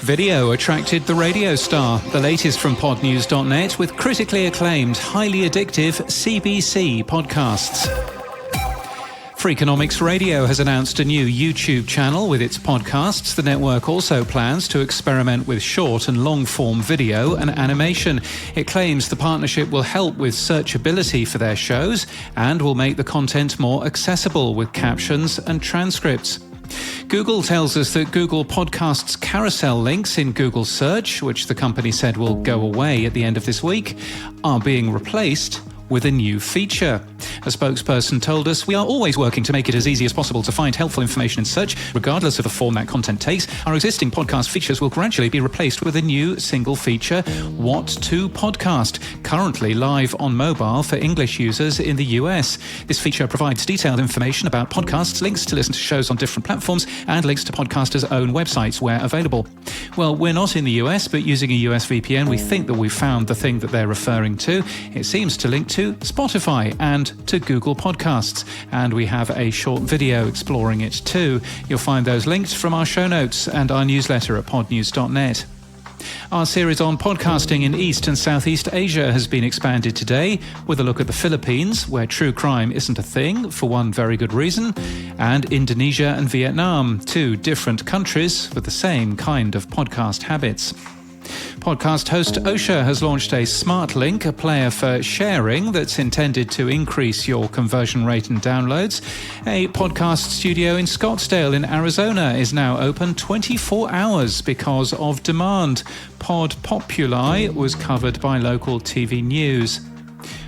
Video attracted the radio star. The latest from Podnews.net with critically acclaimed, highly addictive CBC podcasts. Freakonomics Radio has announced a new YouTube channel with its podcasts. The network also plans to experiment with short and long-form video and animation. It claims the partnership will help with searchability for their shows and will make the content more accessible with captions and transcripts. Google tells us that Google Podcasts carousel links in Google Search, which the company said will go away at the end of this week, are being replaced with a new feature. A spokesperson told us, "We are always working to make it as easy as possible to find helpful information in search, regardless of the form that content takes. Our existing podcast features will gradually be replaced with a new single feature, What to Podcast, currently live on mobile for English users in the US. This feature provides detailed information about podcasts, links to listen to shows on different platforms, and links to podcasters' own websites where available." Well, we're not in the US, but using a US VPN, we think that we've found the thing that they're referring to. It seems to link to Spotify and to Google Podcasts, and we have a short video exploring it too. You'll find those linked from our show notes and our newsletter at podnews.net. Our series on podcasting in East and Southeast Asia has been expanded today with a look at the Philippines, where true crime isn't a thing for one very good reason, and Indonesia and Vietnam, two different countries with the same kind of podcast habits. Podcast host Osha has launched a Smart Link, a player for sharing that's intended to increase your conversion rate and downloads. A podcast studio in Scottsdale in Arizona is now open 24 hours because of demand. Pod Populi was covered by local TV news.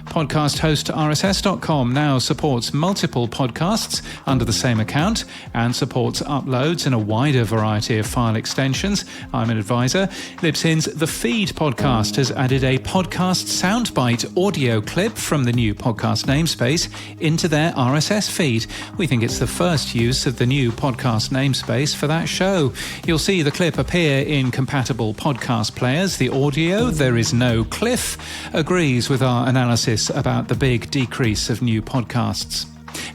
Podcast host RSS.com now supports multiple podcasts under the same account and supports uploads in a wider variety of file extensions. I'm an advisor. Libsyn's The Feed podcast has added a podcast soundbite audio clip from the new podcast namespace into their RSS feed. We think it's the first use of the new podcast namespace for that show. You'll see the clip appear in compatible podcast players. The audio, there is no cliff, agrees with our analysis about the big decrease of new podcasts.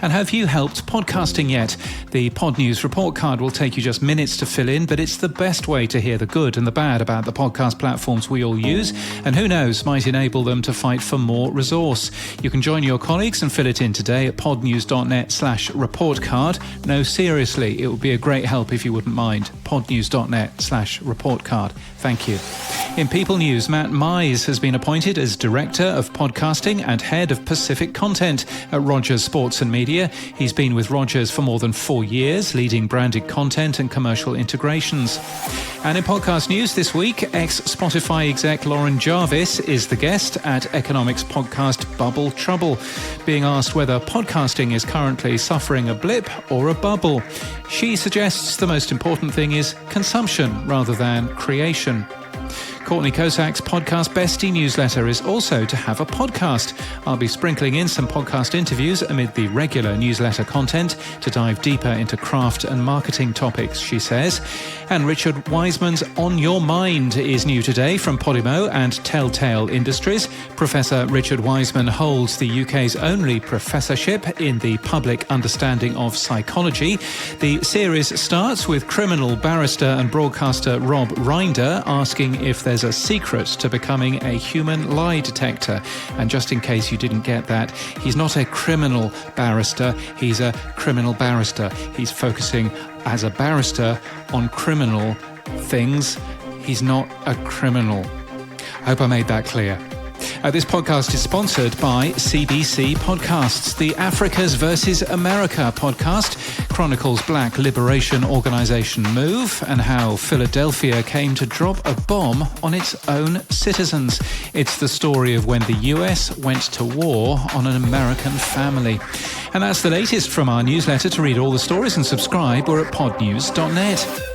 And have you helped podcasting yet? The Podnews report card will take you just minutes to fill in, but it's the best way to hear the good and the bad about the podcast platforms we all use, and who knows, might enable them to fight for more resource. You can join your colleagues and fill it in today at podnews.net/report card. No, seriously, it would be a great help if you wouldn't mind. podnews.net/report card. Thank you. In People News, Matt Mize has been appointed as Director of Podcasting and Head of Pacific Content at Rogers Sports and Media. He's been with Rogers for more than 4 years, leading branded content and commercial integrations. And in podcast news this week, ex-Spotify exec Lauren Jarvis is the guest at Economics podcast Bubble Trouble, being asked whether podcasting is currently suffering a blip or a bubble. She suggests the most important thing is consumption rather than creation. Courtney Kosak's Podcast Bestie newsletter is also to have a podcast. I'll be sprinkling in some podcast interviews amid the regular newsletter content to dive deeper into craft and marketing topics, she says. And Richard Wiseman's On Your Mind is new today from Podimo and Telltale Industries. Professor Richard Wiseman holds the UK's only professorship in the public understanding of psychology. The series starts with criminal barrister and broadcaster Rob Rinder asking if there's a secret to becoming a human lie detector. And just in case you didn't get that, he's not a criminal barrister, he's a criminal barrister. He's focusing as a barrister on criminal things. He's not a criminal. I hope I made that clear. This podcast is sponsored by CBC Podcasts. The Africas versus America podcast chronicles Black Liberation Organization move and how Philadelphia came to drop a bomb on its own citizens. It's the story of when the US went to war on an American family. And that's the latest from our newsletter. To read all the stories and subscribe, we're at podnews.net.